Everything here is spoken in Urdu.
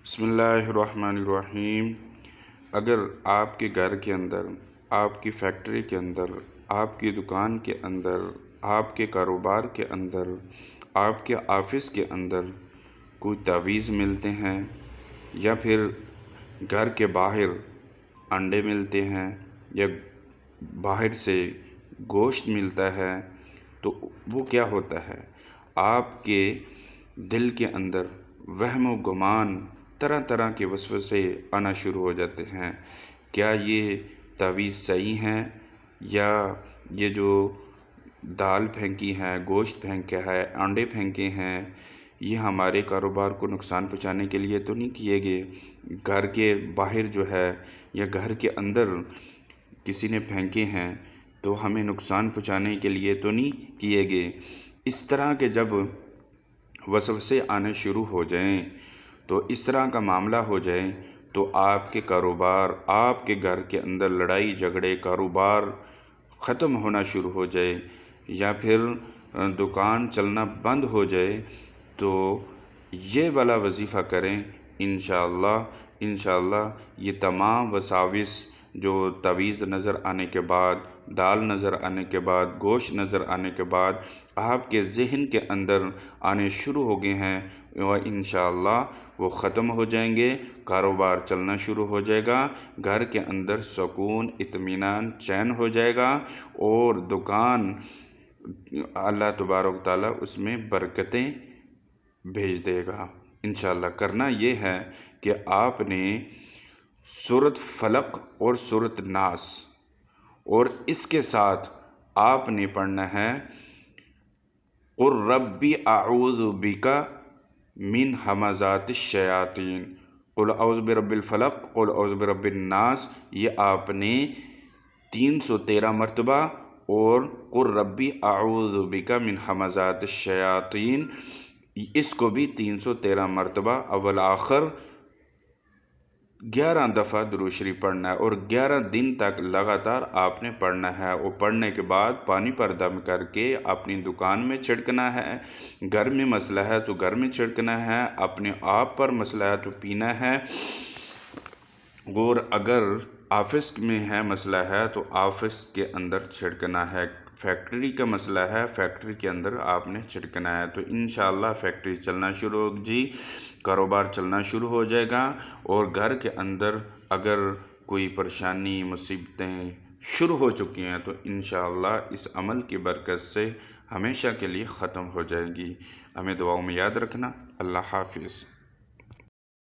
بسم اللہ الرحمن الرحیم۔ اگر آپ کے گھر کے اندر، آپ کی فیکٹری کے اندر، آپ کی دکان کے اندر، آپ کے کاروبار کے اندر، آپ کے آفس کے اندر کوئی تعویذ ملتے ہیں یا پھر گھر کے باہر انڈے ملتے ہیں یا باہر سے گوشت ملتا ہے تو وہ کیا ہوتا ہے؟ آپ کے دل کے اندر وہم و گمان، طرح طرح کے وسوسے آنا شروع ہو جاتے ہیں۔ کیا یہ تعویذ صحیح ہیں یا یہ جو دال پھینکی ہے، گوشت پھینکا ہے، انڈے پھینکے ہیں، یہ ہمارے کاروبار کو نقصان پہنچانے کے لیے تو نہیں کیے گئے؟ گھر کے باہر جو ہے یا گھر کے اندر کسی نے پھینکے ہیں تو ہمیں نقصان پہنچانے کے لیے تو نہیں کیے گئے؟ اس طرح کے جب وسوسے آنے شروع ہو جائیں تو اس طرح کا معاملہ ہو جائے تو آپ کے کاروبار، آپ کے گھر کے اندر لڑائی جھگڑے، کاروبار ختم ہونا شروع ہو جائے یا پھر دکان چلنا بند ہو جائے تو یہ والا وظیفہ کریں۔ انشاءاللہ یہ تمام وساوس جو تعویذ نظر آنے کے بعد، دال نظر آنے کے بعد، گوشت نظر آنے کے بعد آپ کے ذہن کے اندر آنے شروع ہو گئے ہیں، انشاءاللہ وہ ختم ہو جائیں گے، کاروبار چلنا شروع ہو جائے گا، گھر کے اندر سکون، اطمینان، چین ہو جائے گا اور دکان اللہ تبارک تعالیٰ اس میں برکتیں بھیج دے گا۔ انشاءاللہ کرنا یہ ہے کہ آپ نے سورۃ فلق اور سورۃ ناس اور اس کے ساتھ آپ نے پڑھنا ہے قُل رَبِّ اعوذ بک من ہمزات الشیاطین، قُلْ اعوذ برب الفلق، قُلْ اعوذ برب الناس، یہ آپ نے 313 مرتبہ، اور قُلْ رَبِّ اعوذ بک من ہمزات الشیاطین اس کو بھی 313 مرتبہ اول آخر 11 دفعہ درود شریف پڑھنا ہے اور 11 دن تک لگاتار آپ نے پڑھنا ہے۔ اور پڑھنے کے بعد پانی پر دم کر کے اپنی دکان میں چھڑکنا ہے، گھر میں مسئلہ ہے تو گھر میں چھڑکنا ہے، اپنے آپ پر مسئلہ ہے تو پینا ہے، اور اگر آفس میں ہے مسئلہ ہے تو آفس کے اندر چھڑکنا ہے، فیکٹری کا مسئلہ ہے فیکٹری کے اندر آپ نے چھڑکنا ہے۔ تو انشاءاللہ فیکٹری چلنا شروع ہو جی، کاروبار چلنا شروع ہو جائے گا، اور گھر کے اندر اگر کوئی پریشانی، مصیبتیں شروع ہو چکی ہیں تو انشاءاللہ اس عمل کی برکت سے ہمیشہ کے لیے ختم ہو جائے گی۔ ہمیں دعاؤں میں یاد رکھنا۔ اللہ حافظ۔